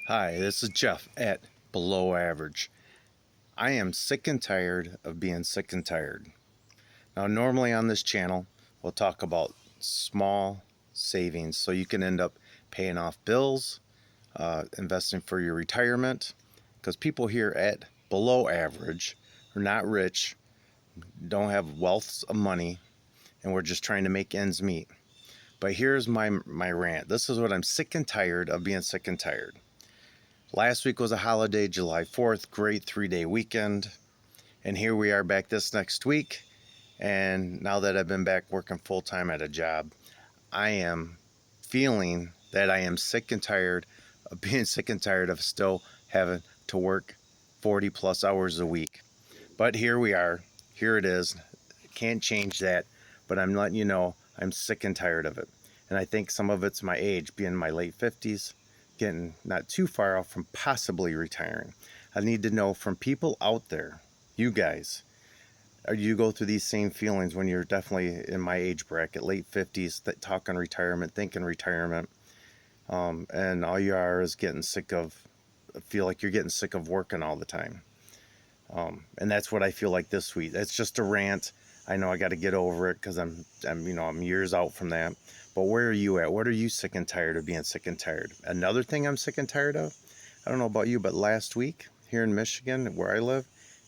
Hi, this is Jeff at Below Average. I am sick and tired of being sick and tired. Now, normally on this channel, we'll talk about small savings so you can end up paying off bills, investing for your retirement. Because people here at Below Average are not rich, don't have wealth of money, and we're just trying to make ends meet. But here's my rant. This is what I'm sick and tired of being sick and tired. Last week was a holiday, July 4th, great 3-day weekend. And here we are back this next week. And now that I've been back working full time at a job, I am feeling that I am sick and tired of being sick and tired of still having to work 40 plus hours a week. But here we are. Here it is. Can't change that. But I'm letting you know I'm sick and tired of it. And I think some of it's my age, being in my late 50s, getting not too far off from possibly retiring. I need to know from people out there, you guys, or you go through these same feelings when you're definitely in my age bracket, late 50s, talking retirement, thinking retirement, and all you are is getting sick of, feel like you're getting sick of working all the time. And that's what I feel like this week. That's just a rant. I know I got to get over it because I'm years out from that. But where are you at? What are you sick and tired of being sick and tired? Another thing I'm sick and tired of, I don't know about you, but last week here in Michigan, where I live,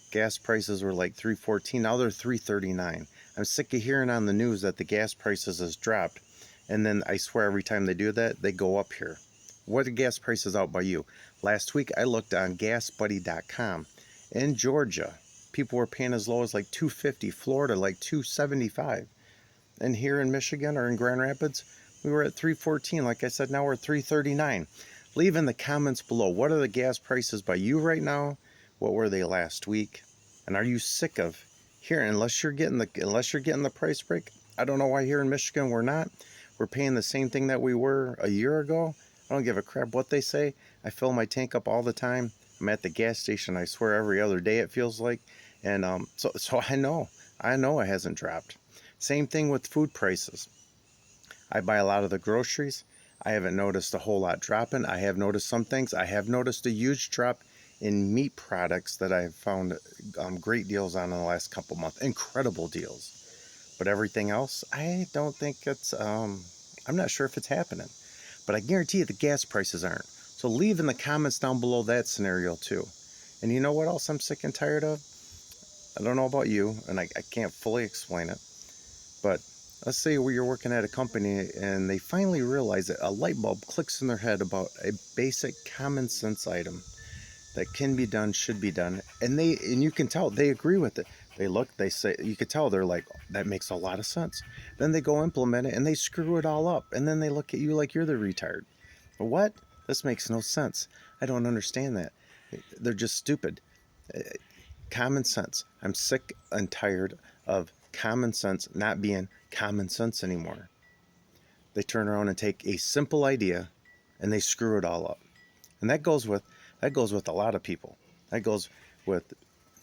gas prices were like $3.14. Now they're $3.39. I'm sick of hearing on the news that the gas prices has dropped. And then I swear every time they do that, they go up here. What are gas prices out by you? Last week I looked on gasbuddy.com. In Georgia, people were paying as low as like $2.50, Florida like $2.75. And here in Michigan or in Grand Rapids, we were at $3.14. Like I said, now we're at $3.39. Leave in the comments below, what are the gas prices by you right now? What were they last week? And are you sick of here, unless you're getting the price break? I don't know why here in Michigan we're not. We're paying the same thing that we were a year ago. I don't give a crap what they say. I fill my tank up all the time. I'm at the gas station, I swear, every other day it feels like. And so I know it hasn't dropped. Same thing with food prices. I buy a lot of the groceries. I haven't noticed a whole lot dropping. I have noticed some things. I have noticed a huge drop in meat products that I've found great deals on in the last couple months. Incredible deals. But everything else, I don't think I'm not sure if it's happening. But I guarantee you the gas prices aren't. So leave in the comments down below that scenario too. And you know what else I'm sick and tired of? I don't know about you, and I can't fully explain it, but let's say you're working at a company and they finally realize that a light bulb clicks in their head about a basic common sense item that can be done, should be done, and you can tell they agree with it. They look, they say, you could tell they're like, that makes a lot of sense. Then they go implement it and they screw it all up, and then they look at you like you're the retard. What? This makes no sense. I don't understand that. They're just stupid. Common sense. I'm sick and tired of common sense not being common sense anymore. They turn around and take a simple idea and they screw it all up. And that goes with a lot of people. That goes with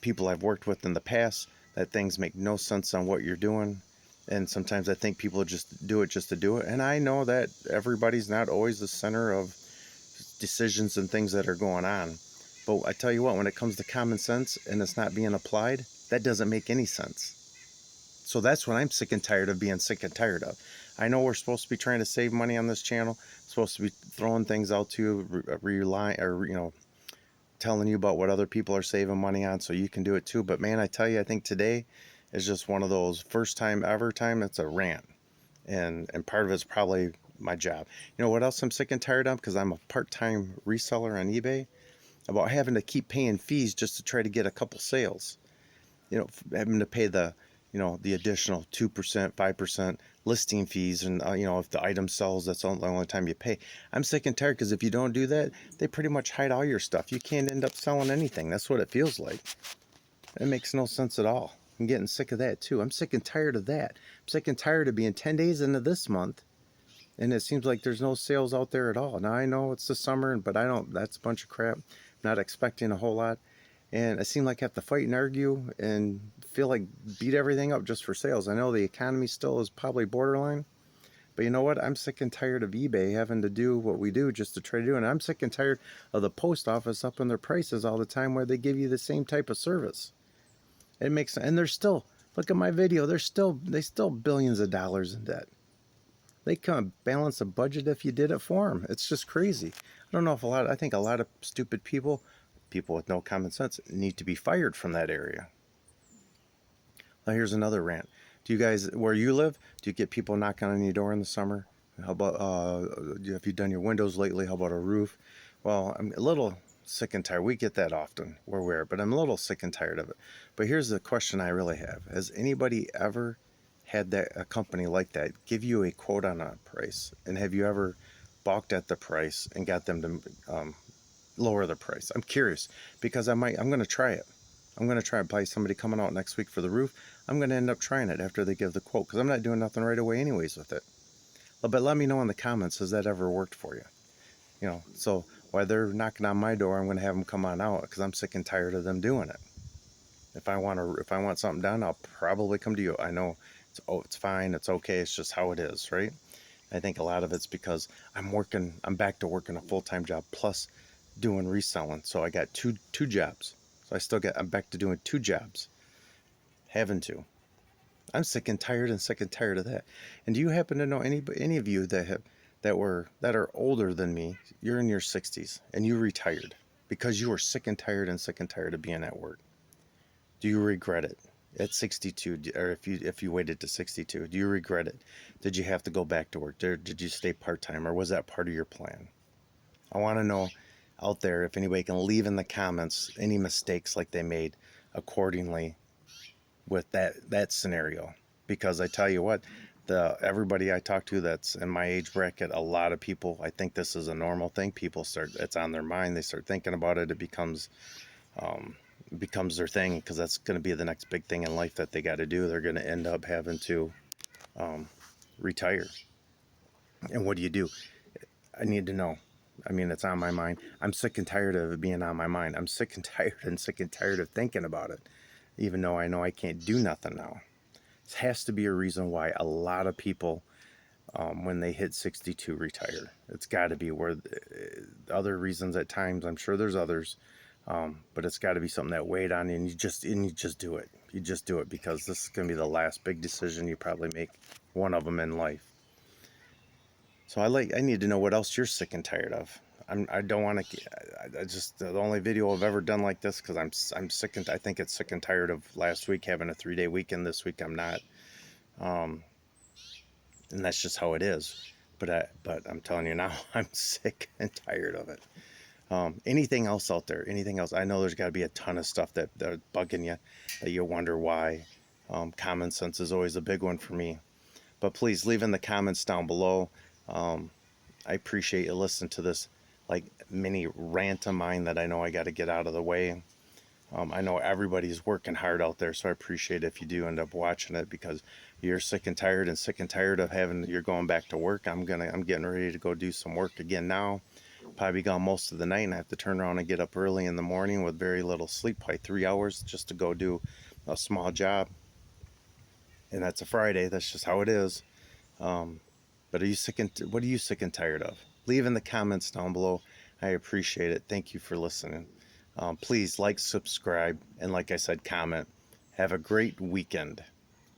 people I've worked with in the past, that things make no sense on what you're doing. And sometimes I think people just do it just to do it. And I know that everybody's not always the center of decisions and things that are going on. But I tell you what, when it comes to common sense and it's not being applied, that doesn't make any sense. So that's what I'm sick and tired of being sick and tired of. I know we're supposed to be trying to save money on this channel, supposed to be throwing things out to you, telling you about what other people are saving money on so you can do it too. But man, I tell you, I think today is just one of those first time ever time. It's a rant. And part of it's probably my job. You know what else I'm sick and tired of? Because I'm a part-time reseller on eBay, about having to keep paying fees just to try to get a couple sales. Having to pay the additional 2%, 5% listing fees, and if the item sells, that's the only time you pay. I'm sick and tired because if you don't do that, they pretty much hide all your stuff. You can't end up selling anything. That's what it feels like. It makes no sense at all. I'm getting sick of that too. I'm sick and tired of that. I'm sick and tired of being 10 days into this month and it seems like there's no sales out there at all. Now I know it's the summer, but that's a bunch of crap. I'm not expecting a whole lot. And I seem like I have to fight and argue and feel like beat everything up just for sales. I know the economy still is probably borderline, But you know what? I'm sick and tired of eBay having to do what we do just to try to do. And I'm sick and tired of the post office upping their prices all the time where they give you the same type of service. It makes, and they're still, look at my video, they still billions of dollars in debt. They can balance a budget if you did it for them. It's just crazy. I don't know if I think a lot of stupid people with no common sense, need to be fired from that area. Now here's another rant. Do you guys, where you live, do you get people knocking on your door in the summer? How about, have you done your windows lately? How about a roof? Well, I'm a little sick and tired. We get that often where we're, but I'm a little sick and tired of it. But here's the question I really have. Has anybody ever had a company like that give you a quote on a price? And have you ever balked at the price and got them to lower the price? I'm curious because I'm going to try it. I'm going to try it by somebody coming out next week for the roof. I'm going to end up trying it after they give the quote because I'm not doing nothing right away anyways with it. But let me know in the comments, has that ever worked for you? You know, so while they're knocking on my door, I'm going to have them come on out because I'm sick and tired of them doing it. If I want something done, I'll probably come to you. I know it's fine, it's okay, it's just how it is, right? I think a lot of it's because I'm back to working a full-time job plus doing reselling. So I got two jobs. So I'm back to doing 2 jobs. Having to. I'm sick and tired of that. And do you happen to know any of you that are older than me? You're in your 60s and you retired because you were sick and tired of being at work. Do you regret it? At 62, or if you waited to 62, do you regret it? Did you have to go back to work? Did you stay part-time, or was that part of your plan? I want to know out there if anybody can leave in the comments any mistakes like they made accordingly with that scenario. Because I tell you what, everybody I talk to that's in my age bracket, a lot of people, I think this is a normal thing. It's on their mind. They start thinking about it. It becomes their thing because that's going to be the next big thing in life that they got to do. They're going to end up having to retire. And what do you do? I need to know. I mean, it's on my mind. I'm sick and tired of it being on my mind. I'm sick and tired of thinking about it, even though I know I can't do nothing now. It has to be a reason why a lot of people, when they hit 62, retire. It's got to be other reasons at times. I'm sure there's others, but it's got to be something that weighed on you, and you just do it. You just do it because this is going to be the last big decision you probably make, one of them in life. So I need to know what else you're sick and tired of. I don't want to. I just the only video I've ever done like this because I'm sick and I think it's sick and tired of last week having a 3-day weekend. This week I'm not, and that's just how it is. But I'm telling you now, I'm sick and tired of it. Anything else out there? Anything else? I know there's got to be a ton of stuff that's bugging you that you wonder why. Common sense is always a big one for me. But please leave in the comments down below. I appreciate you listening to this like mini rant of mine that I know I got to get out of the way. I know everybody's working hard out there, so I appreciate if you do end up watching it because you're sick and tired of you're going back to work. I'm getting ready to go do some work again now. Probably gone most of the night, and I have to turn around and get up early in the morning with very little sleep, probably 3 hours, just to go do a small job. And that's a Friday. That's just how it is. But what are you sick and tired of? Leave in the comments down below. I appreciate it. Thank you for listening. Please like, subscribe, and like I said, comment. Have a great weekend.